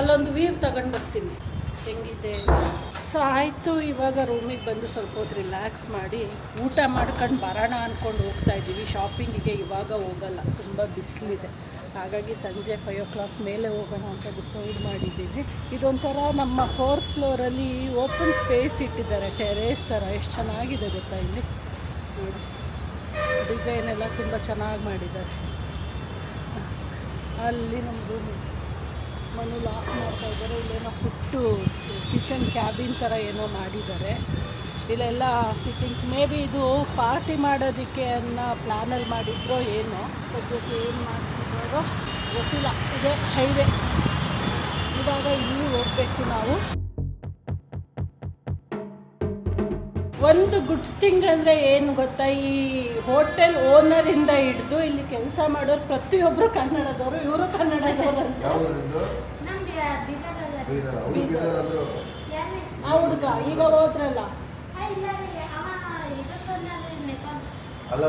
ಅಲ್ಲೊಂದು ವೀವ್ ತಗೊಂಡು ಬರ್ತೀನಿ ಹೆಂಗಿದೆ. ಸೊ ಆಯಿತು, ಇವಾಗ ರೂಮಿಗೆ ಬಂದು ಸ್ವಲ್ಪ ಹೊತ್ತು ರಿಲ್ಯಾಕ್ಸ್ ಮಾಡಿ ಊಟ ಮಾಡ್ಕೊಂಡು ಬರೋಣ ಅಂದ್ಕೊಂಡು ಹೋಗ್ತಾ ಇದ್ದೀವಿ. ಶಾಪಿಂಗಿಗೆ ಇವಾಗ ಹೋಗಲ್ಲ, ತುಂಬ ಬಿಸಿಲಿದೆ. ಹಾಗಾಗಿ ಸಂಜೆ 5 o'clock ಮೇಲೆ ಹೋಗೋಣ ಅಂತ ಡಿಸೈಡ್ ಮಾಡಿದ್ದೀವಿ. ಇದೊಂಥರ ನಮ್ಮ 4th ಫ್ಲೋರಲ್ಲಿ ಓಪನ್ ಸ್ಪೇಸ್ ಇಟ್ಟಿದ್ದಾರೆ, ಟೆರೇಸ್ ಥರ. ಎಷ್ಟು ಚೆನ್ನಾಗಿದೆ ಗೊತ್ತಾ ಇಲ್ಲಿ ನೋಡಿ, ಡಿಸೈನ್ ಎಲ್ಲ ತುಂಬ ಚೆನ್ನಾಗಿ ಮಾಡಿದ್ದಾರೆ. ಅಲ್ಲಿ ನಮ್ಮ ರೂಮ್ ಮನು ಲಾಕ್ ಮಾಡ್ತಾ ಇದ್ದಾರೆ. ಇಲ್ಲೇನೋ ಫುಟ್ಟು ಕಿಚನ್ ಕ್ಯಾಬಿನ್ ಥರ ಏನೋ ಮಾಡಿದ್ದಾರೆ. ಇಲ್ಲೆಲ್ಲ ಸಿಟ್ಟಿಂಗ್ಸ್, ಮೇ ಬಿ ಇದು ಪಾರ್ಟಿ ಮಾಡೋದಕ್ಕೆ ಅನ್ನೋ ಪ್ಲ್ಯಾನಲ್ಲಿ ಮಾಡಿದ್ರೋ ಏನೋ. ಸದ್ಯಕ್ಕೆ ಏನು ಮಾಡ್ತಿದ್ದಾರೋ ಗೊತ್ತಿಲ್ಲ. ಇದೇ ಹೈವೇ, ಇವಾಗ ಇಲ್ಲಿ ಹೋಗಬೇಕು ನಾವು. ಒಂದು ಗುಡ್ ಥಿಂಗ್ ಅಂದರೆ ಏನು ಗೊತ್ತಾ, ಈ ಹೋಟೆಲ್ ಓನರಿಂದ ಹಿಡಿದು ಇಲ್ಲಿ ಕೆಲಸ ಮಾಡೋರು ಪ್ರತಿಯೊಬ್ಬರು ಕನ್ನಡದವರು. ಇವರು ಕನ್ನಡದವರು ಅಂತ. ಆ ಹುಡುಗ ಈಗ ಹೋದ್ರಲ್ಲ ಈಗ ಅಲ್ಲ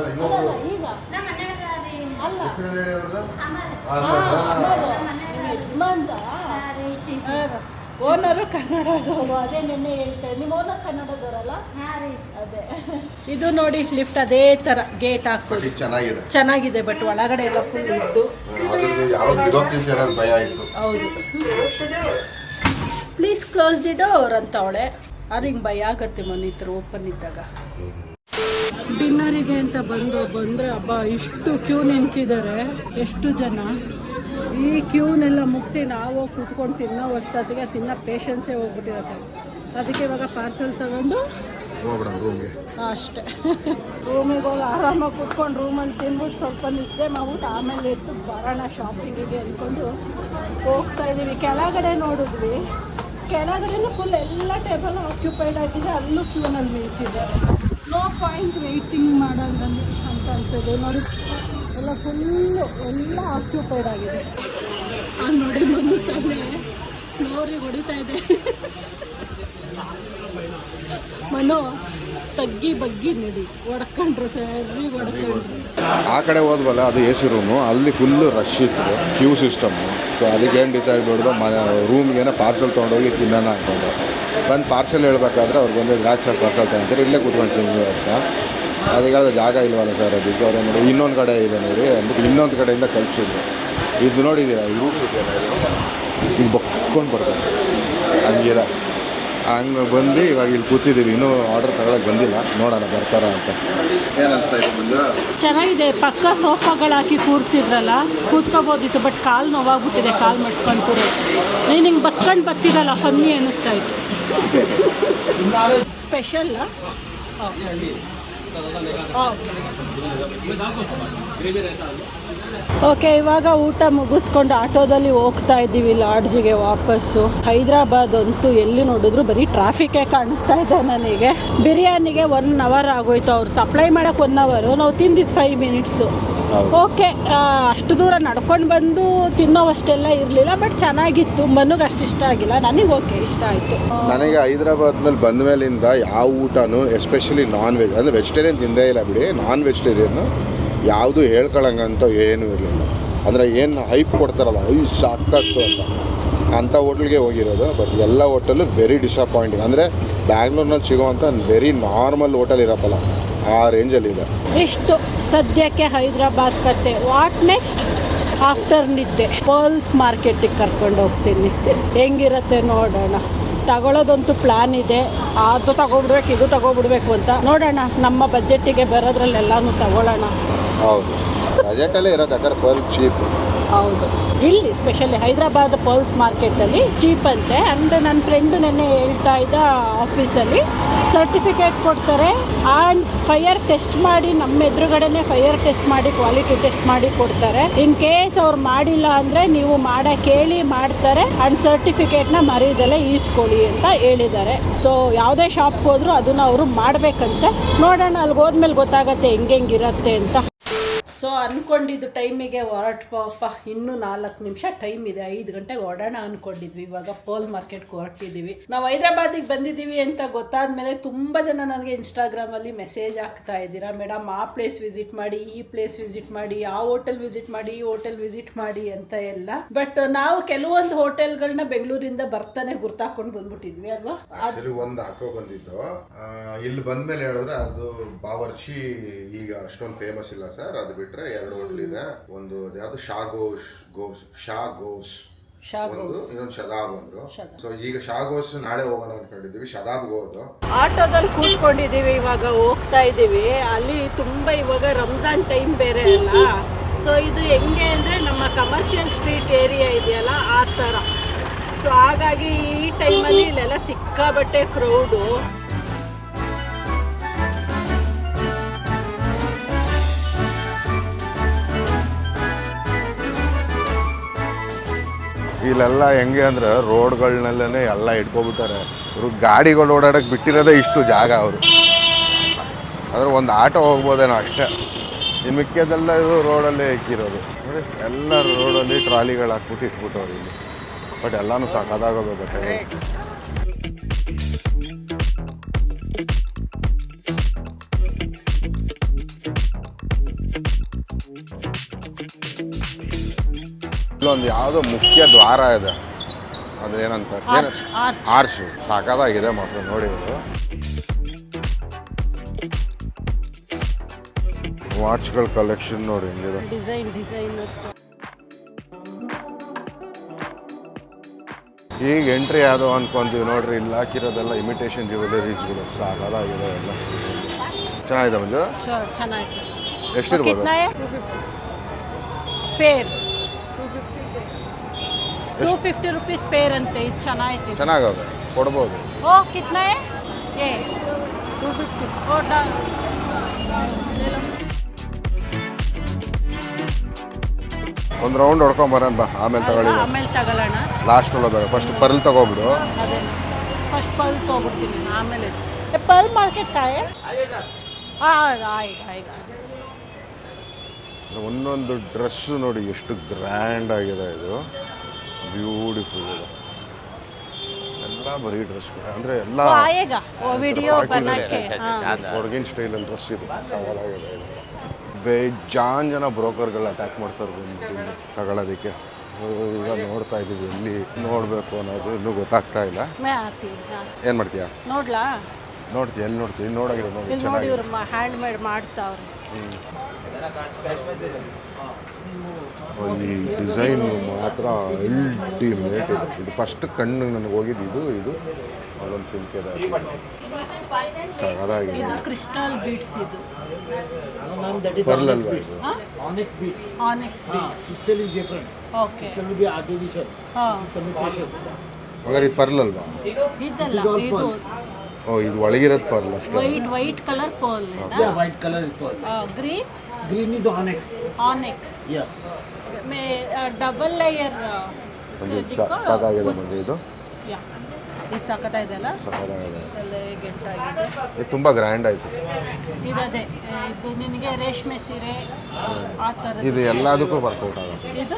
ಯಜಮಾನ್ದ ಓನರು ಕನ್ನಡದವರು. ಅದೇ ನಿನ್ನೆ ಹೇಳ್ತಾರೆ, ನಿಮ್ಮ ಓನರ್ ಕನ್ನಡದವರಲ್ಲ. ಅದೇ ಇದು ನೋಡಿ ಲಿಫ್ಟ್ ಅದೇ ತರ ಗೇಟ್ ಹಾಕೋದು ಚೆನ್ನಾಗಿದೆ. ಬಟ್ ಒಳಗಡೆ ಎಲ್ಲ ಫುಲ್ ಇದ್ದು. ಹೌದು, ಪ್ಲೀಸ್ ಕ್ಲೋಸ್ ದಿ ಡೋರ್ ಅಂತ ಅವಳೆ. ಅದು ಹಿಂಗೆ ಭಯ ಆಗತ್ತೆ ಮನೆ ಈ ಥರ ಓಪನ್ ಇದ್ದಾಗ. ಡಿನ್ನರಿಗೆ ಅಂತ ಬಂದರೆ ಹಬ್ಬ ಇಷ್ಟು ಕ್ಯೂ ನಿಂತಿದ್ದಾರೆ. ಎಷ್ಟು ಜನ. ಈ ಕ್ಯೂನೆಲ್ಲ ಮುಗಿಸಿ ನಾವು ಕೂತ್ಕೊಂಡು ತಿನ್ನೋ ಅಷ್ಟೊತ್ತಿಗೆ ಪೇಷನ್ಸೇ ಹೋಗ್ಬಿಟ್ಟಿರುತ್ತೆ. ಅದಕ್ಕೆ ಇವಾಗ ಪಾರ್ಸೆಲ್ ತಗೊಂಡು ಅಷ್ಟೇ ರೂಮಿಗೆ ಹೋಗಿ ಆರಾಮಾಗಿ ಕೂತ್ಕೊಂಡು ರೂಮಲ್ಲಿ ತಿಂದ್ಬಿಟ್ಟು ಸ್ವಲ್ಪ ನಿದ್ದೆ ಮಾಡ್ಬಿಟ್ಟು ಆಮೇಲೆ ಎದ್ದು ಬರೋಣ ಶಾಪಿಂಗಿಗೆ ಅಂದ್ಕೊಂಡು ಹೋಗ್ತಾ ಇದ್ದೀವಿ. ಕೆಳಗಡೆ ನೋಡಿದ್ವಿ, ಕೆಳಗಡೆನೂ ಫುಲ್ ಎಲ್ಲ ಟೇಬಲ್ ಆಕ್ಯುಪೈಡ್ ಆಗಿದೆ. ಅಲ್ಲೂ ಕ್ಯೂನಲ್ಲಿ ನಿಂತಿದ್ದಾರೆ. ನೋ ಪಾಯಿಂಟ್ ವೆಯ್ಟಿಂಗ್ ಮಾಡೋದ್ರಲ್ಲಿ ಅಂತ ಅನ್ಸೋದು. ನೋಡಿ ಎಲ್ಲ ಫುಲ್ಲು ಎಲ್ಲ ಆಕ್ಯುಪೈಡ್ ಆಗಿದೆ. ನೋಡಿ ಬಂದುತ್ತಾನೆ ನೋರಿ ಹೊಡಿತಾ ಇದೆ. ಮನೋ ತಗ್ಗಿ ಬಗ್ಗಿ ನಡಿ, ಹೊಡ್ಕೊಂಡ್ರು ಸರಿ ಹೊಡ್ಕೊಂಡ್ರು. ಆ ಕಡೆ ಹೋದ್ವಲ್ಲ, ಅದು ಎ ಸಿ ರೂಮು. ಅಲ್ಲಿ ಫುಲ್ಲು ರಶ್ ಇತ್ತು, ಕ್ಯೂ ಸಿಸ್ಟಮ್ಮು. ಸೊ ಅದಕ್ಕೇನು ಡಿಸೈಡ್ ಮಾಡಿದ್ರು, ರೂಮ್ಗೇನೋ ಪಾರ್ಸೆಲ್ ತೊಗೊಂಡೋಗಿ ತಿನ್ನೋಣ ಅಂದ್ಕೊಂಡು ಬಂದು ಪಾರ್ಸೆಲ್ ಹೇಳ್ಬೇಕಾದ್ರೆ ಅವ್ರು ಬಂದು ರಿಲ್ಯಾಕ್ಸಾಗಿ ಪಾರ್ಸೆಲ್ ತಗೊಂತಾರೆ, ಇಲ್ಲೇ ಕೂತ್ಕೊಂಡು ತಿಂದ್ವಿ ಅಂತ. ಅದಕ್ಕೆ ಜಾಗ ಇಲ್ವಲ್ಲ ಸರ್, ಅದಕ್ಕೆ ಅವ್ರು ನೋಡಿ ಇನ್ನೊಂದು ಕಡೆ ಇದೆ ನೋಡಿ ಅಂದ್ಬಿಟ್ಟು ಇನ್ನೊಂದು ಕಡೆಯಿಂದ ಕಳಿಸಿದ್ರು. ಇದು ನೋಡಿದ್ದೀರಾ, ಈ ರೂಫ್ ಇದೆಯಲ್ಲ, ಈಗ ಬಕ್ಕೊಂಡು ಬರ್ಬೇಕು ಹಂಗಿದೆ. ಹಂಗೆ ಬಂದು ಇವಾಗ ಇಲ್ಲಿ ಕೂತಿದ್ದೀವಿ. ಇನ್ನೂ ಆರ್ಡರ್ ತಗೊಳಕ್ಕೆ ಬಂದಿಲ್ಲ, ನೋಡೋಣ ಬರ್ತಾರ ಅಂತ. ಏನು ಅನಿಸ್ತಾ ಇದೆ ಮುಂದೆ? ಚೆನ್ನಾಗಿದೆ. ಪಕ್ಕ ಸೋಫಾಗಳು ಹಾಕಿ ಕೂರಿಸಿದ್ರಲ್ಲ, ಕೂತ್ಕೋಬೋದಿತ್ತು. ಬಟ್ ಕಾಲು ನೋವಾಗ್ಬಿಟ್ಟಿದೆ, ಕಾಲು ಮಡ್ಸ್ಕೊಂಡು ಕೂರೋದು. ನೀನು ಹಿಂಗೆ ಬಕ್ಕೊಂಡು ಬರ್ತಿದ್ದಲ್ಲ, ಫನ್ನಿ ಅನ್ನಿಸ್ತಾ ಇತ್ತು. ಸ್ಪೆಷಲ್ ಓಕೆ, ಇವಾಗ ಊಟ ಮುಗಿಸ್ಕೊಂಡು ಆಟೋದಲ್ಲಿ ಹೋಗ್ತಾ ಇದ್ದೀವಿ ಲಾಡ್ಜಿಗೆ ವಾಪಸ್ಸು. ಹೈದ್ರಾಬಾದ್ ಅಂತೂ ಎಲ್ಲಿ ನೋಡಿದ್ರು ಬರೀ ಟ್ರಾಫಿಕೇ ಕಾಣಿಸ್ತಾ ಇದೆ ನನಗೆ. ಬಿರಿಯಾನಿಗೆ 1 hour ಆಗೋಯ್ತು. ಅವ್ರು ಸಪ್ಲೈ ಮಾಡೋಕ್ಕೆ 1 hour, ನಾವು ತಿಂದಿದ್ದು 5 minutes. ಓಕೆ, ಅಷ್ಟು ದೂರ ನಡ್ಕೊಂಡು ಬಂದು ತಿನ್ನೋವಷ್ಟೆಲ್ಲ ಇರಲಿಲ್ಲ. ಬಟ್ ಚೆನ್ನಾಗಿತ್ತು. ಮನಗೆ ಅಷ್ಟು ಇಷ್ಟ ಆಗಿಲ್ಲ, ನನಗೆ ಓಕೆ ಇಷ್ಟ ಆಯಿತು. ನನಗೆ ಹೈದ್ರಾಬಾದ್ನಲ್ಲಿ ಬಂದ ಮೇಲಿಂದ ಯಾವ ಊಟನೂ ಎಸ್ಪೆಷಲಿ ನಾನ್ ವೆಜ್, ಅಂದರೆ ವೆಜಿಟೇರಿಯನ್ ತಿಂದೇ ಇಲ್ಲ ಬಿಡಿ, ನಾನ್ ವೆಜಿಟೇರಿಯನ್ನು ಯಾವುದು ಹೇಳ್ಕೊಳಂಗಂತ ಏನೂ ಇರಲಿಲ್ಲ. ಅಂದರೆ ಏನು ಹೈಪ್ ಕೊಡ್ತಾರಲ್ಲ, ಸಾಕತ್ತು ಅಂಥ ಹೋಟ್ಲಿಗೆ ಹೋಗಿರೋದು. ಬಟ್ ಎಲ್ಲ ಹೋಟೆಲು ವೆರಿ ಡಿಸಪಾಯಿಂಟಿಂಗ್. ಅಂದರೆ ಬ್ಯಾಂಗ್ಳೂರ್ನಲ್ಲಿ ಸಿಗೋವಂಥ ವೆರಿ ನಾರ್ಮಲ್ ಹೋಟೆಲ್ ಇರಪ್ಪಲ್ಲ, ಆ ರೇಂಜಲ್ಲಿದೆ. ಇಷ್ಟು ಸದ್ಯಕ್ಕೆ ಹೈದ್ರಾಬಾದ್ ಕತೆ. What next? ಆಫ್ಟರ್ ನಿದ್ದೆ ಪರ್ಲ್ಸ್ ಮಾರ್ಕೆಟಿಗೆ ಕರ್ಕೊಂಡು ಹೋಗ್ತೀನಿ. ಹೆಂಗಿರುತ್ತೆ ನೋಡೋಣ. ತಗೊಳ್ಳೋದಂತೂ ಪ್ಲ್ಯಾನ್ ಇದೆ. ಅದು ತಗೊಬಿಡ್ಬೇಕು, ಇದು ತಗೊಬಿಡ್ಬೇಕು ಅಂತ ನೋಡೋಣ. ನಮ್ಮ ಬಜೆಟ್ಟಿಗೆ ಬರೋದ್ರಲ್ಲೆಲ್ಲನೂ ತಗೊಳ್ಳೋಣ. ಹೌದು, ಬಜೆಟಲ್ಲೇ ಇರೋದು. ಯಾಕಂದ್ರೆ ಪರ್ಲ್ ಚೀಪ್. ಹೌದು, ಇಲ್ಲಿ ಸ್ಪೆಷಲಿ ಹೈದ್ರಾಬಾದ್ ಪರ್ಲ್ಸ್ ಮಾರ್ಕೆಟಲ್ಲಿ ಚೀಪ್ ಅಂತೆ. ಆ್ಯಂಡ್ ನನ್ನ ಫ್ರೆಂಡು ನೆನ್ನೆ ಹೇಳ್ತಾ ಇದ್ದ, ಆಫೀಸಲ್ಲಿ ಸರ್ಟಿಫಿಕೇಟ್ ಕೊಡ್ತಾರೆ ಆ್ಯಂಡ್ ಫೈರ್ ಟೆಸ್ಟ್ ಮಾಡಿ, ನಮ್ಮ ಎದುರುಗಡೆನೇ ಫೈರ್ ಟೆಸ್ಟ್ ಮಾಡಿ, ಕ್ವಾಲಿಟಿ ಟೆಸ್ಟ್ ಮಾಡಿ ಕೊಡ್ತಾರೆ. ಇನ್ ಕೇಸ್ ಅವ್ರು ಮಾಡಿಲ್ಲ ಅಂದರೆ ನೀವು ಮಾಡೋಕ್ಕೆ ಹೇಳಿ ಮಾಡ್ತಾರೆ ಆ್ಯಂಡ್ ಸರ್ಟಿಫಿಕೇಟ್ನ ಮರೀದಲ್ಲೇ ಈಸ್ಕೊಳ್ಳಿ ಅಂತ ಹೇಳಿದ್ದಾರೆ. ಸೊ ಯಾವುದೇ ಶಾಪ್ಗೆ ಹೋದರೂ ಅದನ್ನು ಅವರು ಮಾಡಬೇಕಂತೆ. ನೋಡೋಣ, ಅಲ್ಲಿಗೆ ಹೋದ್ಮೇಲೆ ಗೊತ್ತಾಗತ್ತೆ ಹೆಂಗಿರುತ್ತೆ ಅಂತ. ಸೊ ಅಂದ್ಕೊಂಡಿದ್ದು ಟೈಮಿಗೆ ಹೊರಟಪ್ಪ, ಇನ್ನೂ 4 ನಿಮಿಷ ಟೈಮ್ ಇದೆ, 5 ಗಂಟೆಗೆ ಹೊರಡೋಣ ಅಂದ್ಕೊಂಡಿದ್ವಿ. ಇವಾಗ ಪರ್ಲ್ ಮಾರ್ಕೆಟ್ಗೆ ಹೊರಟಿದ್ದೀವಿ. ನಾವು ಹೈದ್ರಾಬಾದಿಗೆ ಬಂದಿದ್ದೀವಿ ಅಂತ ಗೊತ್ತಾದ್ಮೇಲೆ ತುಂಬ ಜನ ನನಗೆ ಇನ್ಸ್ಟಾಗ್ರಾಮಲ್ಲಿ ಮೆಸೇಜ್ ಹಾಕ್ತಾ ಇದ್ದೀರಾ, ಮೇಡಮ್ ಆ ಪ್ಲೇಸ್ ವಿಸಿಟ್ ಮಾಡಿ, ಈ ಪ್ಲೇಸ್ ವಿಸಿಟ್ ಮಾಡಿ, ಆ ಹೋಟೆಲ್ ವಿಸಿಟ್ ಮಾಡಿ, ಈ ಹೋಟೆಲ್ ವಿಸಿಟ್ ಮಾಡಿ ಅಂತ ಎಲ್ಲ. ಬಟ್ ನಾವು ಕೆಲವೊಂದು ಹೋಟೆಲ್ಗಳನ್ನ ಬೆಂಗಳೂರಿಂದ ಬರ್ತಾನೆ ಗುರ್ತಾಕೊಂಡು ಬಂದ್ಬಿಟ್ಟಿದ್ವಿ ಅಲ್ವಾ. ಒಂದು ಹಾಕೋ ಬಂದಿದ್ದು ಇಲ್ಲಿ ಬಂದ್ಮೇಲೆ ಹೇಳಿದ್ರೆ ಅದು ಬಾವರ್ಚಿ ಈಗ ಅಷ್ಟೊಂದು ಫೇಮಸ್ ಇಲ್ಲ ಸರ್. ಅದು ಬಿಟ್ರೆ 2 ಹೋಟೆಲ್ ಇದೆ. ಒಂದು ಯಾವ್ದು ಶಾ ಗೋಸ್ ಇನ್ನೊಂದು ಶದಾಬ್ ಅಂದ್ರು. ಸೊ ಈಗ ಶಾ ಗೋಸ್ ನಾಳೆ ಹೋಗೋಣ ಅನ್ಕೊಂಡಿದೀವಿ. ಶದಾಬ್ಗೆ ಹೋಗೋದು. ಆಟೋದಲ್ಲಿ ಕೂತ್ಕೊಂಡಿದೀವಿ, ಇವಾಗ ಹೋಗ್ತಾ ಇದೀವಿ. ಅಲ್ಲಿ ತುಂಬಾ ಇವಾಗ ರಂಜಾನ್ ಟೈಮ್ ಬೇರೆ ಅಲ್ಲ. ಸೊ ಇದು ಹೆಂಗೆ ಅಂದ್ರೆ ನಮ್ಮ ಕಮರ್ಷಿಯಲ್ ಸ್ಟ್ರೀಟ್ ಏರಿಯಾ ಇದೆಯಲ್ಲ ಆ ಥರ. ಸೊ ಹಾಗಾಗಿ ಈ ಟೈಮಲ್ಲಿ ಇಲ್ಲೆಲ್ಲ ಸಿಕ್ಕಾಬಟ್ಟೆ ಕ್ರೌಡು. ಇಲ್ಲೆಲ್ಲ ಹೆಂಗೆ ಅಂದ್ರೆ ರೋಡ್ಗಳನ್ನಲ್ಲೇ ಎಲ್ಲ ಇಟ್ಕೊಬಿಟ್ಟಾರೆ. ಇವ್ರು ಗಾಡಿಗಳು ಓಡಾಡಕ್ಕೆ ಬಿಟ್ಟಿರೋದೇ ಇಷ್ಟು ಜಾಗ ಅವರು. ಆದರೆ ಒಂದು ಆಟೋ ಹೋಗ್ಬೋದೇನೋ ಅಷ್ಟೇ. ಇನ್ನು ಮಿಕ್ಕಿದೆಲ್ಲ ಇದು ರೋಡಲ್ಲೇ ಇಕ್ಕಿರೋದು ನೋಡಿ. ಎಲ್ಲ ರೋಡಲ್ಲಿ ಟ್ರಾಲಿಗಳು ಹಾಕ್ಬಿಟ್ಟು ಇಟ್ಬಿಟ್ಟವ್ರು ಇಲ್ಲಿ. ಬಟ್ ಎಲ್ಲನೂ ಸಾಕಾಗೋದು ಬಟ್ಟೆ. ಇಲ್ಲೊಂದು ಯಾವುದೋ ಮುಖ್ಯ ದ್ವಾರ ಇದೆ, ಅದೇನಂತ ಆರ್ಚ್. ಸಾಕಾಗಿದೆ ಮಾತ್ರ ನೋಡಿದ್ರು. ವಾಚ್ಗಳ ಕಲೆಕ್ಷನ್ ನೋಡಿ ಹೆಂಗಿದೆ. ಡಿಸೈನರ್ಸ್. ಈಗ ಎಂಟ್ರಿ ಯಾವುದು ಅನ್ಕೊಂತೀವಿ ನೋಡ್ರಿ. ಇಲ್ಲಿ ಹಾಕಿರೋದೆಲ್ಲ ಇಮಿಟೇಷನ್ ಜ್ಯುವೆಲರೀಸ್ಗಳು. ಸಾಕಾಗಿದೆ ಎಲ್ಲ. ಚೆನ್ನಾಗಿದೆ ಮಂಜು. ಚೆನ್ನಾಗಿದೆ. ಎಷ್ಟಿರ್ಬೋದು? ಪೇರ್ 250 रुपीस ಪೇರ್ ಅಂತೆ. ಇದು ಚೆನ್ನಾಗಿದೆ. ಚೆನ್ನಾಗವೆ ಕೊಡ್ಬೋದು. ಓ ಕಿತ್ನಾ ಹೈ? ಏ 250. ಓ ಒಂದು ರೌಂಡ್ ಹೊಡ್ಕೊಂಬರೋಣ ಬಾ, ಆಮೇಲೆ ತಗೊಳ್ಳೋಣ. ಲಾಸ್ಟ್ ಬೇಡ, ಫಸ್ಟ್ ಪರ್ಲ್ ತಗೋಬಿಡು. ಅದೇ ಫಸ್ಟ್ ಪರ್ಲ್ ತೊಗೊಬಿಡ್ತೀನಿ, ಆಮೇಲೆ ಪರ್ಲ್ ಮಾರ್ಕೆಟ್ ಕಾಯ. ಒಂದೊಂದು ಡ್ರೆಸ್ಸು ನೋಡಿ ಎಷ್ಟು ಗ್ರ್ಯಾಂಡ್ ಆಗಿದೆ. ಇದು ಬ್ಯೂಟಿಫುಲ್ ಇದೆ. ಎಲ್ಲ ಬರೀ ಡ್ರೆಸ್ಗಳು ಅಂದರೆ ಎಲ್ಲ ಹೊರಗಿನ ಸ್ಟೈಲಲ್ಲಿ ಡ್ರೆಸ್ ಇದೆ. ಸವಾಲಾಗಿದೆ. ಬೇಜಾನ್ ಜನ ಬ್ರೋಕರ್ಗಳು ಅಟ್ಯಾಕ್ ಮಾಡ್ತಾರೆ ಬಂದ್ಬಿಟ್ಟು ತಗೊಳ್ಳೋದಕ್ಕೆ. ಈಗ ನೋಡ್ತಾ ಇದ್ದೀವಿ, ಎಲ್ಲಿ ನೋಡಬೇಕು ಅನ್ನೋದು ಇನ್ನೂ ಗೊತ್ತಾಗ್ತಾ ಇಲ್ಲ. ಏನು ಮಾಡ್ತೀಯಾ? ನೋಡ್ತೀಯ? ಎಲ್ಲಿ ನೋಡ್ತೀವಿ? ನೋಡೋಗಿರೋ ನೋಡಿ ಚೆನ್ನಾಗಿ ಹ್ಯಾಂಡ್ ಮೇಡ್ ಮಾಡ್ತಾವ್ರೆ. ಈ ಡಿಸೈನು ಮಾತ್ರ ಅಲ್ಟಿಮೇಟ್ ಇದೆ. ಇದು ಫಸ್ಟ್ ಕಣ್ಣು ನನಗೆ ಹೋಗಿದ್ದು ಇದು ಅಲ್ಲೊಂದು ಪಿಂಕ್ ಇದೆ. ಸಾಕಾಗಿದೆ. ಇದು ಕ್ರಿಸ್ಟಲ್ ಬೀಡ್ಸ್. ಇದು ಪರ್ಲ್ ಅಲ್ವಾ? ಇದು onyx beads. Crystal is different. Okay. Crystal will be artificial. Semi precious. ಹಾಗಾದ್ರೆ ಇದು ಪರ್ಲ್ ಅಲ್ವಾ? ಇದಲ್ಲ, ಇದು ಓ ಇದು ಒಳಗಿರೋದು ಪರ್ಲ್ ಅಷ್ಟೇ. White colour pearl. Yeah, white color is pearl. Green is onyx. Yeah. Double layer. ಸಾಕಾಗಿದೆ ನಮಗೆ ಇದು. ಇದು ಸಖತ್ತಾಗಿದೆ ಅಲ್ಲ? ಸಖತ್ತಾಗಿದೆ. ಗೆಟ್ಟಾಗಿದೆ. ಇದು ತುಂಬ ಗ್ರ್ಯಾಂಡ್ ಆಯಿತು. ಇದದೇ ಇದು ನಿನಗೆ ರೇಷ್ಮೆ ಸೀರೆ ಆ ಥರ. ಇದು ಎಲ್ಲದಕ್ಕೂ ವರ್ಕೌಟ್ ಆಗುತ್ತೆ. ಇದು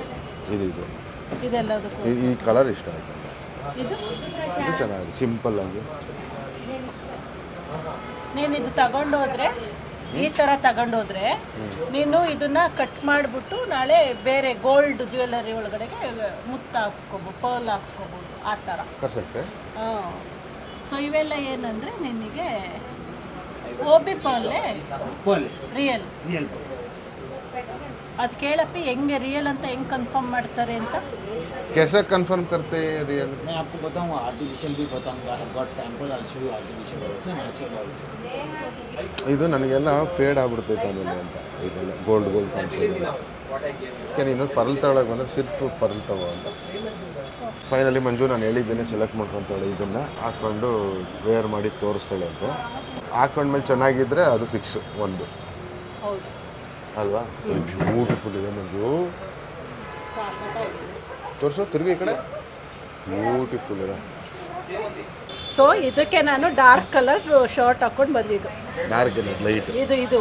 ಇದೆಲ್ಲದಕ್ಕೂ. ಈ ಕಲರ್ ಇಷ್ಟ ಆಯಿತು. ಇದು ಚೆನ್ನಾಗಿದೆ, ಸಿಂಪಲ್ ಆಗಿ. ನೀನು ಇದು ತಗೊಂಡೋದ್ರೆ, ಈ ಥರ ತಗೊಂಡೋದ್ರೆ ನೀನು ಇದನ್ನ ಕಟ್ ಮಾಡಿಬಿಟ್ಟು ನಾಳೆ ಬೇರೆ ಗೋಲ್ಡ್ ಜ್ಯುವೆಲರಿ ಒಳಗಡೆಗೆ ಮುತ್ತ ಹಾಕ್ಸ್ಕೊಬೋದು, ಪರ್ಲ್ ಹಾಕ್ಸ್ಕೊಬೋದು, ಆ ಥರ ಕರ್ಸತ್ತೆ. ಸೊ ಇವೆಲ್ಲ ಏನಂದರೆ ನಿನಗೆ ಓಬಿ ಪರ್ಲೆ ರಿಯಲ್. ಅದು ಕೇಳಪ್ಪಿ ಹೆಂಗೆ ರಿಯಲ್ ಅಂತ ಹೆಂಗೆ ಕನ್ಫರ್ಮ್ ಮಾಡ್ತಾರೆ ಅಂತ. कैसे कंफर्म करते हैं रियल? मैं आपको बताऊंगा, आर्टिफिशियल भी बताऊंगा. I have got sample, I'll show you artificial also, natural also. ಇದು ನನಗೆಲ್ಲ ಫೇಡ್ ಆಗ್ಬಿಡ್ತೈತೆ ಆಮೇಲೆ ಅಂತ. ಇದೆಲ್ಲ ಗೋಲ್ಡ್ ಕಾಣಿಸೋದು. ಯಾಕೆ ನೀನು ಪರ್ಲ್ ತಗೊಳಕ್ಕೆ ಬಂದರೆ ಸಿರ್ಫ್ ಪರ್ಲ್ ತಗೋ ಅಂತ. ಫೈನಲಿ ಮಂಜು ನಾನು ಹೇಳಿದ್ದೇನೆ ಸೆಲೆಕ್ಟ್ ಮಾಡ್ಕೊತಾಳೆ. ಇದನ್ನು ಹಾಕ್ಕೊಂಡು ವೇರ್ ಮಾಡಿ ತೋರಿಸ್ತಾಳೆ ಅಂತ. ಹಾಕೊಂಡ್ಮೇಲೆ ಚೆನ್ನಾಗಿದ್ದರೆ ಅದು ಫಿಕ್ಸ್ ಒಂದು ಅಲ್ವಾ. ಬ್ಯೂಟಿಫುಲ್ ಇದೆ ಮಂಜು. ತೋರಿಸೋ ತಿರುಗಿ ಈ ಕಡೆ. ಬ್ಯೂಟಿಫುಲ್ ಇದೆ. ಸೊ ಇದಕ್ಕೆ ನಾನು ಡಾರ್ಕ್ ಕಲರ್ ಶರ್ಟ್ ಹಾಕೊಂಡು ಬಂದಿದ್ದು. ಡಾರ್ಕ್ ಇಲ್ಲ ಲೈಟ್. ಇದು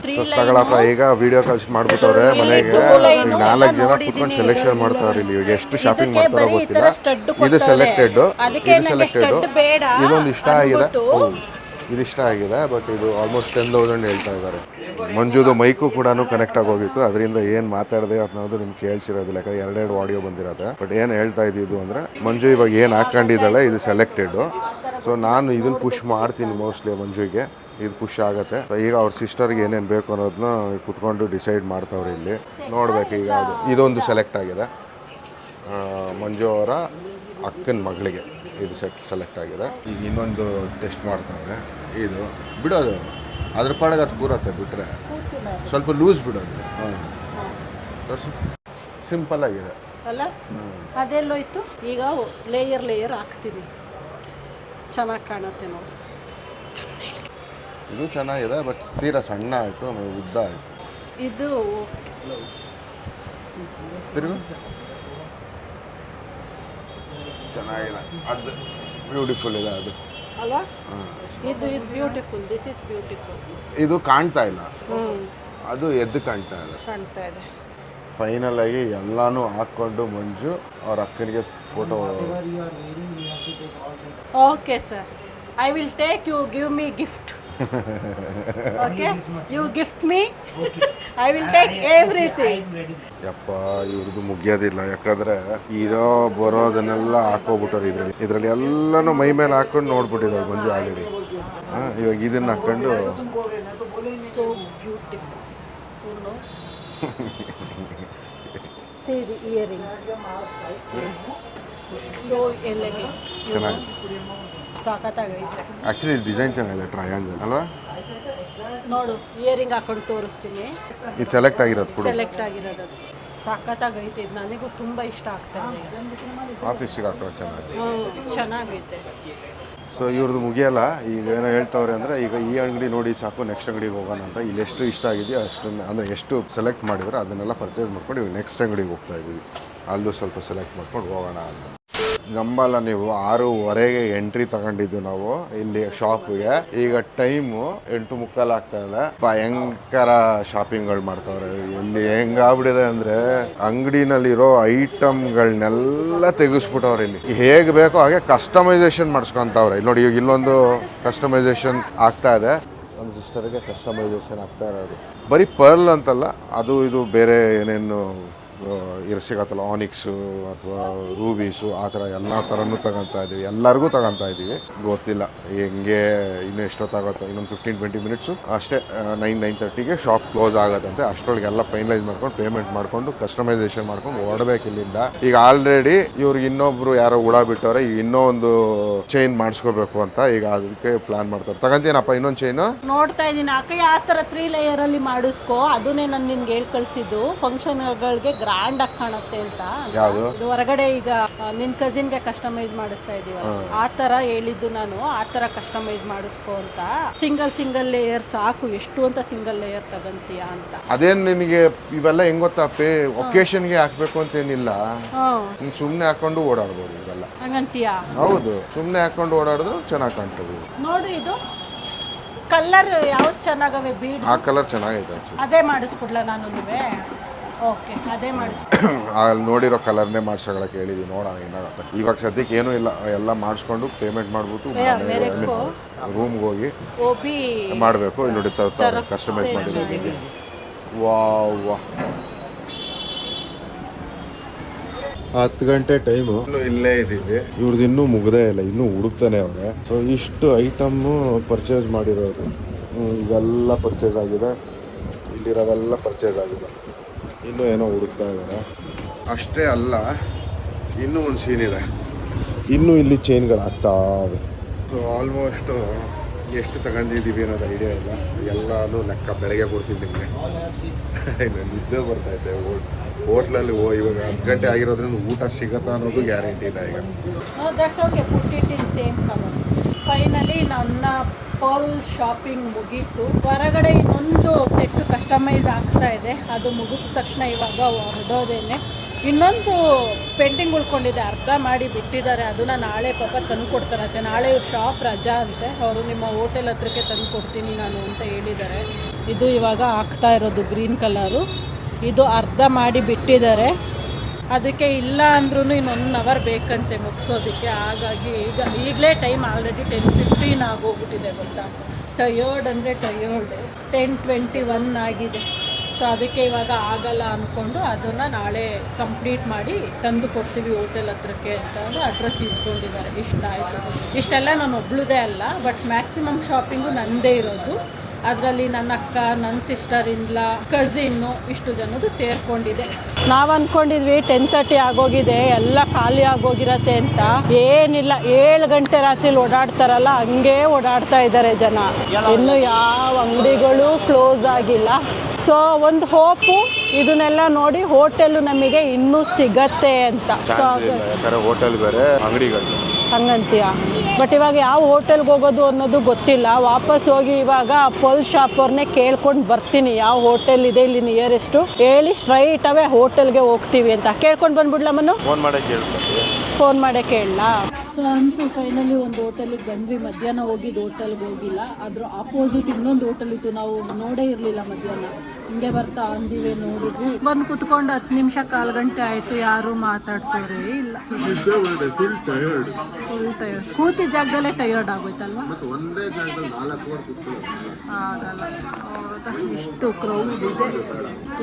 3 ತಗೊಳಪ್ಪ. ಈಗ ವಿಡಿಯೋ ಕಾಲ್ಸ್ ಮಾಡ್ಬಿಟ್ಟವ್ರೆ ಮನೆಗೆ. ಈಗ 4 ಜನ ಕುತ್ಕೊಂಡು ಸೆಲೆಕ್ಷನ್ ಮಾಡ್ತಾವ್ರೆ ಇಲ್ಲಿ. ಇವಾಗ ಎಷ್ಟು ಶಾಪಿಂಗ್ ಮಾಡ್ತಾರೋ ಗೊತ್ತಿಲ್ಲ. ಇದು ಸೆಲೆಕ್ಟೆಡ್, ಇದೊಂದು ಇಷ್ಟ ಆಗಿದೆ. ಇದು ಇಷ್ಟ ಆಗಿದೆ, ಬಟ್ ಇದು ಆಲ್ಮೋಸ್ಟ್ 10,000 ಹೇಳ್ತಾ ಇದ್ದಾರೆ. ಮಂಜುದು ಮೈಕು ಕೂಡ ಕನೆಕ್ಟ್ ಆಗೋಗಿತ್ತು, ಅದರಿಂದ ಏನು ಮಾತಾಡಿದೆ ಅನ್ನೋದು ನಿಮ್ಗೆ ಕೇಳಿಸಿರೋದಿಲ್ಲ, ಯಾಕಂದ್ರೆ 2 ಆಡಿಯೋ ಬಂದಿರೋದೆ. ಬಟ್ ಏನು ಹೇಳ್ತಾ ಇದ್ದಿದ್ದು ಅಂದರೆ, ಮಂಜು ಇವಾಗ ಏನು ಹಾಕೊಂಡಿದ್ದಾಳೆ ಇದು ಸೆಲೆಕ್ಟೆಡು. ಸೊ ನಾನು ಇದನ್ನು ಪುಷ್ ಮಾಡ್ತೀನಿ ಮೋಸ್ಟ್ಲಿ ಮಂಜುಗೆ, ಇದು ಪುಷ್ ಆಗುತ್ತೆ. ಈಗ ಅವ್ರ ಸಿಸ್ಟರ್ಗೆ ಏನೇನು ಬೇಕು ಅನ್ನೋದನ್ನ ಕುತ್ಕೊಂಡು ಡಿಸೈಡ್ ಮಾಡ್ತಾವ್ರೆ ಇಲ್ಲಿ. ನೋಡ್ಬೇಕು ಈಗ ಇದೊಂದು ಸೆಲೆಕ್ಟ್ ಆಗಿದೆ, ಮಂಜು ಅವರ ಅಕ್ಕನ ಮಗಳಿಗೆ ಇದು ಸೆಲೆಕ್ಟ್ ಆಗಿದೆ. ಈಗ ಇನ್ನೊಂದು ಟೆಸ್ಟ್ ಮಾಡ್ತಾವ್ರೆ. ಇದು ಬಿಡೋದು ಅದ್ರ ಪಾಡಿಗೆ ಅದು ಕೂರತ್ತೆ, ಬಿಟ್ಟರೆ ಸ್ವಲ್ಪ ಲೂಸ್ ಬಿಡೋದು. ತೋರಿಸು, ಸಿಂಪಲ್ ಆಗಿದೆ ಅಲ್ಲ? ಅದೆಲ್ಲೋಯ್ತು. ಈಗ ಲೇಯರ್ ಹಾಕ್ತೀನಿ, ಚೆನ್ನಾಗಿ ಕಾಣುತ್ತೆ ನೋಡಿ. ಇದು ಚೆನ್ನಾಗಿದೆ, ಬಟ್ ತೀರಾ ಸಣ್ಣ ಆಯಿತು, ಆಮೇಲೆ ಉದ್ದ ಆಯಿತು. ಇದು ತಿರುಗು ಚೆನ್ನಾಗಿದೆ, ಅದು ಬ್ಯೂಟಿಫುಲ್ ಇದೆ ಅದು ಅಲ್ವಾ? ಇದು ಬ್ಯೂಟಿಫುಲ್, ದಿಸ್ ಇಸ್ ಬ್ಯೂಟಿಫುಲ್. ಇದು ಕಾಣ್ತಾ ಇಲ್ಲ, ಅದು ಎದ್ದು ಕಾಣ್ತಾ ಇದೆ. ಫೈನಲ್ ಆಗಿ ಎಲ್ಲಾನು ಹಾಕ್ಕೊಂಡು ಮಂಜು ಅವ್ರ ಅಕ್ಕನಿಗೆ photo. Okay sir, I will take, you give me gift. Okay, you gift me, I will take everything. ಯಪ್ಪ ಇವ್ರದ್ದು ಮುಗಿಯೋದಿಲ್ಲ, ಯಾಕಂದ್ರೆ ಇರೋ ಬರೋದನ್ನೆಲ್ಲ ಹಾಕೋಬಿಟ್ಟವ್ರು ಇದರಲ್ಲಿ ಎಲ್ಲನೂ ಮೈ ಮೇಲೆ ಹಾಕೊಂಡು ನೋಡ್ಬಿಟ್ಟಿದ್ದಾಳೆ ಮಂಜು ಆಲ್ರೆಡಿ. ಇವಾಗ ಇದನ್ನ ಹಾಕೊಂಡು so beautiful, you know. See the earring, so elegant, ಚೆನ್ನಾಗಿದೆ, ಸಾಕತ್ತಾಗೈತೆ. ಆ್ಯಕ್ಚುಲಿ ಡಿಸೈನ್ ಚೆನ್ನಾಗಿದೆ, ಟ್ರಯಾಂಗಲ್ ಅಲ್ವಾ? ನೋಡು, ಇಯರಿಂಗ್ ಹಾಕೊಂಡು ತೋರಿಸ್ತೀನಿ. ಇದು ಸೆಲೆಕ್ಟ್ ಆಗಿರೋದು ಕೂಡ, ಸೆಲೆಕ್ಟ್ ಆಗಿರೋದು ಅದು ಸಾಕತ್ತಾಗೈತೆ. ಇದು ನನಗೂ ತುಂಬ ಇಷ್ಟ ಆಗ್ತಾ ಇದೆ. ಆಫೀಸಿಗೆ ಹಾಕೊಳ್ಳೋಕೆ ಚೆನ್ನಾಗೈತೆ. ಸೊ ಇವ್ರದ್ದು ಮುಗಿಯಲ್ಲ. ಈಗ ಏನೋ ಹೇಳ್ತವ್ರೆ ಅಂದರೆ, ಈಗ ಈ ಅಂಗಡಿ ನೋಡಿ ಸಾಕು, ನೆಕ್ಸ್ಟ್ ಅಂಗಡಿಗೆ ಹೋಗೋಣ ಅಂತ. ಇಲ್ಲಿ ಎಷ್ಟು ಇಷ್ಟ ಆಗಿದೆಯೋ ಅಷ್ಟನ್ನು, ಅಂದರೆ ಎಷ್ಟು ಸೆಲೆಕ್ಟ್ ಮಾಡಿದ್ರೆ ಅದನ್ನೆಲ್ಲ ಪರ್ಚೇಸ್ ಮಾಡ್ಕೊಂಡು ಇವಾಗ ನೆಕ್ಸ್ಟ್ ಅಂಗಡಿಗೆ ಹೋಗ್ತಾ ಇದ್ದೀವಿ. ಅಲ್ಲೂ ಸ್ವಲ್ಪ ಸೆಲೆಕ್ಟ್ ಮಾಡ್ಕೊಂಡು ಹೋಗೋಣ ಅಂತ. ನಂಬಲ್ಲ ನೀವು, 6:15 ಎಂಟ್ರಿ ತಗೊಂಡಿದ್ದು ನಾವು ಇಲ್ಲಿ ಶಾಪ್ಗೆ. ಈಗ ಟೈಮು 8:45 ಆಗ್ತಾ ಇದೆ. ಭಯಂಕರ ಶಾಪಿಂಗ್ಗಳು ಮಾಡ್ತಾವ್ರೆ ಇಲ್ಲಿ. ಹೆಂಗಾಗ್ಬಿಟ್ಟಿದೆ ಅಂದರೆ, ಅಂಗಡಿನಲ್ಲಿರೋ ಐಟಮ್ಗಳನ್ನೆಲ್ಲ ತೆಗೆಸ್ಬಿಟ್ಟವ್ರೆ ಇಲ್ಲಿ. ಹೇಗೆ ಬೇಕೋ ಹಾಗೆ ಕಸ್ಟಮೈಸೇಷನ್ ಮಾಡಿಸ್ಕೊತಾವ್ರೆ. ಇಲ್ಲಿ ನೋಡಿ, ಈಗ ಇಲ್ಲೊಂದು ಕಸ್ಟಮೈಸೇಷನ್ ಆಗ್ತಾ ಇದೆ, ನಮ್ಮ ಸಿಸ್ಟರ್ಗೆ ಕಸ್ಟಮೈಸೇಷನ್ ಆಗ್ತಾ ಇರೋದು. ಬರೀ ಪರ್ಲ್ ಅಂತಲ್ಲ, ಅದು ಇದು ಬೇರೆ ಏನೇನು ಸಿಗತ್ತಲ್ಲ, ಆನಿಕ್ಸು ಅಥವಾ ರೂಬೀಸು, ಆ ಥರ ಎಲ್ಲ ಥರನೂ ತಗೊತಾ ಇದ್ದೀವಿ. ಎಲ್ಲರಿಗೂ ತಗೊತಾ ಇದ್ದೀವಿ. ಗೊತ್ತಿಲ್ಲ ಹೆಂಗೆ, ಇನ್ನೂ ಎಷ್ಟೊತ್ತಾಗುತ್ತೋ, ಇನ್ನೊಂದು 15-20 ಮಿನಿಟ್ಸು ಅಷ್ಟೇ. 9-9:30ಗೆ ಶಾಪ್ ಕ್ಲೋಸ್ ಆಗೋದಂತೆ. ಅಷ್ಟರೊಳಗೆ ಎಲ್ಲ ಫೈನಲೈಸ್ ಮಾಡ್ಕೊಂಡು ಪೇಮೆಂಟ್ ಮಾಡಿಕೊಂಡು ಕಸ್ಟಮೈಸೇಷನ್ ಮಾಡ್ಕೊಂಡು ಓಡಬೇಕು ಇಲ್ಲಿಂದ. ಈಗ ಆಲ್ರೆಡಿ ಇವ್ರಿಗೆ ಇನ್ನೊಬ್ರು ಯಾರೋ ಬಿಟ್ಟವ್ರೆ, ಈಗ ಇನ್ನೂ ಒಂದು ಚೈನ್ ಮಾಡಿಸ್ಕೋಬೇಕು ಅಂತ. ಈಗ ಅದಕ್ಕೆ ಪ್ಲಾನ್ ಮಾಡ್ತಾರೆ. ತಗೊಂತೀನಪ್ಪ ಇನ್ನೊಂದು ಚೈನು ನೋಡ್ತಾ ಇದ್ದೀನಿ. ಅಕ್ಕ ಆ ಥರ 3 ಲೇಯರಲ್ಲಿ ಮಾಡಿಸ್ಕೋ, ಅದನ್ನೇ ನಾನು ನಿನ್ಗೆ ಹೇಳಿ ಕಳಿಸಿದ್ದು. ಫಂಕ್ಷನ್ಗಳಿಗೆ ಗ್ರ್ಯಾಂಡ್ ಆಗಿ ಕಾಣುತ್ತೆ ಅಂತ. ಯಾವುದು? ಇದು ಹೊರಗಡೆ ಈಗ ನಿನ್ ಕಸಿನ್ಗೆ ಕಸ್ಟಮೈಸ್ ಮಾಡಿಸ್ತಾ ಇದೀವಲ್ಲ, ಆ ತರ ಹೇಳಿದ್ದು ನಾನು. ಆ ತರ ಕಸ್ಟಮೈಸ್ ಮಾಡಿಸ್ಕೋ ಅಂತ. ಸಿಂಗಲ್ ಲೇಯರ್ ಸಾಕು, ಎಷ್ಟು ಅಂತ ಸಿಂಗಲ್ ಲೇಯರ್ ತಗಂತೀಯ ಅಂತ. ಅದೇನು ನಿನಗೆ ಇವೆಲ್ಲ ಹೆಂಗ್ ಗೊತ್ತಾ, ಒಕೇಶನ್ಗೆ ಹಾಕ್ಬೇಕು ಅಂತೇನಿಲ್ಲ, ಸುಮ್ಮನೆ ಹಾಕೊಂಡು ಓಡಾಡ್ಬೋದು ಇವೆಲ್ಲ. ಹಂಗಂತೀಯಾ? ಹೌದು, ಸುಮ್ಮನೆ ಹಾಕೊಂಡು ಓಡಾಡಿದ್ರು ಚೆನ್ನಾಗಿ ಕಾಣ್ತದೆ. ನೋಡು, ಇದು ಕಲರ್ ಯಾವ್ದು ಚೆನ್ನಾಗವೆ, ಬೀಡ್ ಆ ಕಲರ್ ಚೆನ್ನಾಗೈತೆ. ಅದೇ ಮಾಡಿಸ್ಬಿಡ್ಲ ನಾನು? ಓಕೆ, ಅದೇ ಮಾಡಿಸ್ಬಿಟ್ಟು ಅಲ್ಲಿ ನೋಡಿರೋ ಕಲರ್ನೇ ಮಾಡ್ಸೋಳಕ್ಕೆ ಹೇಳಿದ್ವಿ. ನೋಡೋಣ ಏನಾಗುತ್ತೆ. ಇವಾಗ ಸದ್ಯಕ್ಕೆ ಏನೂ ಇಲ್ಲ, ಎಲ್ಲ ಮಾಡಿಸ್ಕೊಂಡು ಪೇಮೆಂಟ್ ಮಾಡಿಬಿಟ್ಟು ರೂಮ್ಗೆ ಹೋಗಿ ಮಾಡಬೇಕು. ಇಲ್ಲಿ ನೋಡಿ ಕಸ್ಟಮೈಸ್ ಮಾಡಿದ್ದೀವಿ. ವಾಹ್ 10 ಗಂಟೆ ಟೈಮು, ಇಲ್ಲೇ ಇದ್ದೀವಿ. ಇವ್ರದ್ದು ಇನ್ನೂ ಮುಗ್ದೇ ಇಲ್ಲ, ಇನ್ನೂ ಹುಡುಕ್ತಾನೆ ಅವ್ರೆ. ಸೊ ಇಷ್ಟು ಐಟಮ್ಮು ಪರ್ಚೇಸ್ ಮಾಡಿರೋದು, ಇವೆಲ್ಲ ಪರ್ಚೇಸ್ ಆಗಿದೆ, ಇಲ್ಲಿರೋವೆಲ್ಲ ಪರ್ಚೇಸ್ ಆಗಿದೆ. ಇನ್ನೂ ಏನೋ ಹುಡುಕ್ತಾ ಇದ್ದಾರೆ. ಅಷ್ಟೇ ಅಲ್ಲ, ಇನ್ನೂ ಒಂದು ಸೀನ್ ಇದೆ. ಇನ್ನೂ ಇಲ್ಲಿ ಚೈನ್ಗಳು ಆಗ್ತಾವೆ. ಸೊ ಆಲ್ಮೋಸ್ಟು ಎಷ್ಟು ತಗೊಂಡಿದ್ದೀವಿ ಅನ್ನೋದು ಐಡಿಯಾ ಇಲ್ಲ. ಎಲ್ಲನೂ ಲೆಕ್ಕ ಬೆಳಗ್ಗೆ ಕೊಡ್ತೀನಿ ನಿಮಗೆ. ನಿದ್ದೆ ಬರ್ತೈತೆ. ಹೋಟ್ಲಲ್ಲಿ ಇವಾಗ 10 ಗಂಟೆ ಆಗಿರೋದ್ರಿಂದ ಊಟ ಸಿಗತ್ತಾ ಅನ್ನೋದು ಗ್ಯಾರಂಟಿ ಇಲ್ಲ ಈಗ. ಫೈನಲಿ ನನ್ನ ಪರ್ಲ್ ಶಾಪಿಂಗ್ ಮುಗೀತು. ಹೊರಗಡೆ ಇನ್ನೊಂದು ಸೆಟ್ ಕಸ್ಟಮೈಸ್ ಆಗ್ತಾ ಇದೆ, ಅದು ಮುಗಿದ ತಕ್ಷಣ ಇವಾಗ ಹೊರಡೋದೇನೆ. ಇನ್ನೊಂದು ಪೆಂಡಿಂಗ್ ಉಳ್ಕೊಂಡಿದೆ, ಅರ್ಧ ಮಾಡಿ ಬಿಟ್ಟಿದ್ದಾರೆ. ಅದನ್ನು ನಾಳೆ ಪಾಪ ತಂದು ಕೊಡ್ತಾರಂತೆ. ನಾಳೆ ಇವ್ರ ಶಾಪ್ ರಜಾ ಅಂತೆ. ಅವರು ನಿಮ್ಮ ಹೋಟೆಲ್ ಹತ್ರಕ್ಕೆ ತಂದು ಕೊಡ್ತೀನಿ ನಾನು ಅಂತ ಹೇಳಿದ್ದಾರೆ. ಇದು ಇವಾಗ ಹಾಕ್ತಾ ಇರೋದು ಗ್ರೀನ್ ಕಲರು. ಇದು ಅರ್ಧ ಮಾಡಿ ಬಿಟ್ಟಿದ್ದಾರೆ. ಅದಕ್ಕೆ ಇಲ್ಲ ಅಂದ್ರೂ ಇನ್ನು 1 ಅವರ್ ಬೇಕಂತೆ ಮುಗಿಸೋದಕ್ಕೆ. ಹಾಗಾಗಿ ಈಗಲೇ ಟೈಮ್ ಆಲ್ರೆಡಿ 10:15 ಆಗೋಗ್ಬಿಟ್ಟಿದೆ ಗೊತ್ತಾ. ಟಯರ್ಡ್ ಅಂದರೆ ಟಯರ್ಡ್. 10:21 ಆಗಿದೆ. ಸೊ ಅದಕ್ಕೆ ಇವಾಗ ಆಗಲ್ಲ ಅಂದ್ಕೊಂಡು ಅದನ್ನು ನಾಳೆ ಕಂಪ್ಲೀಟ್ ಮಾಡಿ ತಂದು ಕೊಡ್ತೀವಿ ಹೋಟೆಲ್ ಹತ್ರಕ್ಕೆ ಅಂತ ಅಡ್ರೆಸ್ ಇಸ್ಕೊಂಡಿದ್ದಾರೆ. ಇಷ್ಟ ಆಯಿತು. ಇಷ್ಟೆಲ್ಲ ನಾನು ಒಬ್ಳದೇ ಅಲ್ಲ, ಬಟ್ ಮ್ಯಾಕ್ಸಿಮಮ್ ಶಾಪಿಂಗು ನನ್ನದೇ ಇರೋದು. ಅದರಲ್ಲಿ ನನ್ನ ಅಕ್ಕ, ನನ್ನ ಸಿಸ್ಟರ್ ಇನ್ಲ, ಕಝಿನ್ನು ಇಷ್ಟು ಜನದ್ದು ಸೇರಿಕೊಂಡಿದೆ. ನಾವು ಅಂದ್ಕೊಂಡಿದ್ವಿ 10:30 ಆಗೋಗಿದೆ, ಎಲ್ಲ ಖಾಲಿ ಆಗೋಗಿರತ್ತೆ ಅಂತ. ಏನಿಲ್ಲ, 7 ಗಂಟೆ ರಾತ್ರಿಲಿ ಓಡಾಡ್ತಾರಲ್ಲ ಹಂಗೆ ಓಡಾಡ್ತಾ ಇದ್ದಾರೆ ಜನ. ಇನ್ನು ಯಾವ ಅಂಗಡಿಗಳು ಕ್ಲೋಸ್ ಆಗಿಲ್ಲ. ಸೊ ಒಂದು ಹೋಪು ಇದನ್ನೆಲ್ಲ ನೋಡಿ ಹೋಟೆಲ್ ನಮಗೆ ಇನ್ನೂ ಸಿಗತ್ತೆ ಅಂತ. ಸೊ ಹೋಟೆಲ್ ಬೇರೆ ಅಂಗಡಿಗಳು ಹಂಗಂತೀಯ. ಬಟ್ ಇವಾಗ ಯಾವ ಹೋಟೆಲ್ಗೆ ಹೋಗೋದು ಅನ್ನೋದು ಗೊತ್ತಿಲ್ಲ. ವಾಪಸ್ ಹೋಗಿ ಇವಾಗ ಪೊಲ್ ಶಾಪ್ ಅವ್ರನ್ನೇ ಕೇಳ್ಕೊಂಡು ಬರ್ತೀನಿ ಯಾವ ಹೋಟೆಲ್ ಇದೆ ಇಲ್ಲಿ ನಿಯರೆಸ್ಟು ಹೇಳಿ ಸ್ಟ್ರೈಟ್ ಅವೇ ಹೋಟೆಲ್ಗೆ ಹೋಗ್ತೀವಿ ಅಂತ ಕೇಳ್ಕೊಂಡು ಬಂದ್ಬಿಡ್ಲ ಮನು. ಫೋನ್ ಮಾಡೇ ಕೇಳಲ್ಲ. ಸೊ ಅಂತೂ ಫೈನಲಿ ಒಂದು ಹೋಟೆಲಿಗೆ ಬಂದ್ವಿ. ಮಧ್ಯಾಹ್ನ ಹೋಗಿದ್ದು ಹೋಟೆಲ್ಗೆ ಹೋಗಿಲ್ಲ, ಅದ್ರ ಆಪೋಸಿಟ್ ಇನ್ನೊಂದು ಹೋಟೆಲ್ ಇತ್ತು. ನಾವು ನೋಡೇ ಇರಲಿಲ್ಲ ಮಧ್ಯಾಹ್ನ. ಹಿಂಗೆ ಬರ್ತಾ ಅಂದಿವೆ, ನೋಡಿದ್ವಿ. ಬಂದು ಕುತ್ಕೊಂಡು 10 ನಿಮಿಷ 1/4 ಗಂಟೆ ಆಯಿತು. ಯಾರು ಮಾತಾಡ್ಸೋರೇ ಇಲ್ಲ. Full tired. ಕೂತಿ ಜಾಗದಲ್ಲೇ ಟಯರ್ಡ್ ಆಗೋಯ್ತಲ್ವಾ. ಆಗಲ್ಲ. ಹೌದಾ, ಇಷ್ಟು ಕ್ರೌಡ್ ಇದೆ.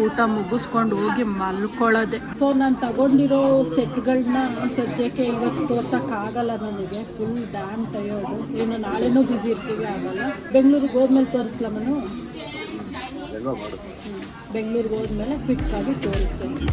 ಊಟ ಮುಗಿಸ್ಕೊಂಡು ಹೋಗಿ ಮಲ್ಕೊಳ್ಳೋದೆ. ಸೊ ನಾನು ತಗೊಂಡಿರೋ ಸೆಟ್ಗಳನ್ನ ಸದ್ಯಕ್ಕೆ ಇವತ್ತು ತೋರ್ಸೋಕ್ಕಾಗಲ್ಲ ನನಗೆ. Full dam tired. ಇನ್ನು ನಾಳೆನೂ ಬ್ಯುಸಿ ಇರ್ತೀವಿ, ಆಗಲ್ಲ. ಬೆಂಗಳೂರಿಗೆ ಹೋದ್ಮೇಲೆ ತೋರಿಸ್ಲಮ್ಮನು. ಬೆಂಗಳೂರಿಗೆ ಹೋದ್ಮೇಲೆ ಕ್ವಿಕ್ಕಾಗಿ ತೋರಿಸ್ತೇನೆ.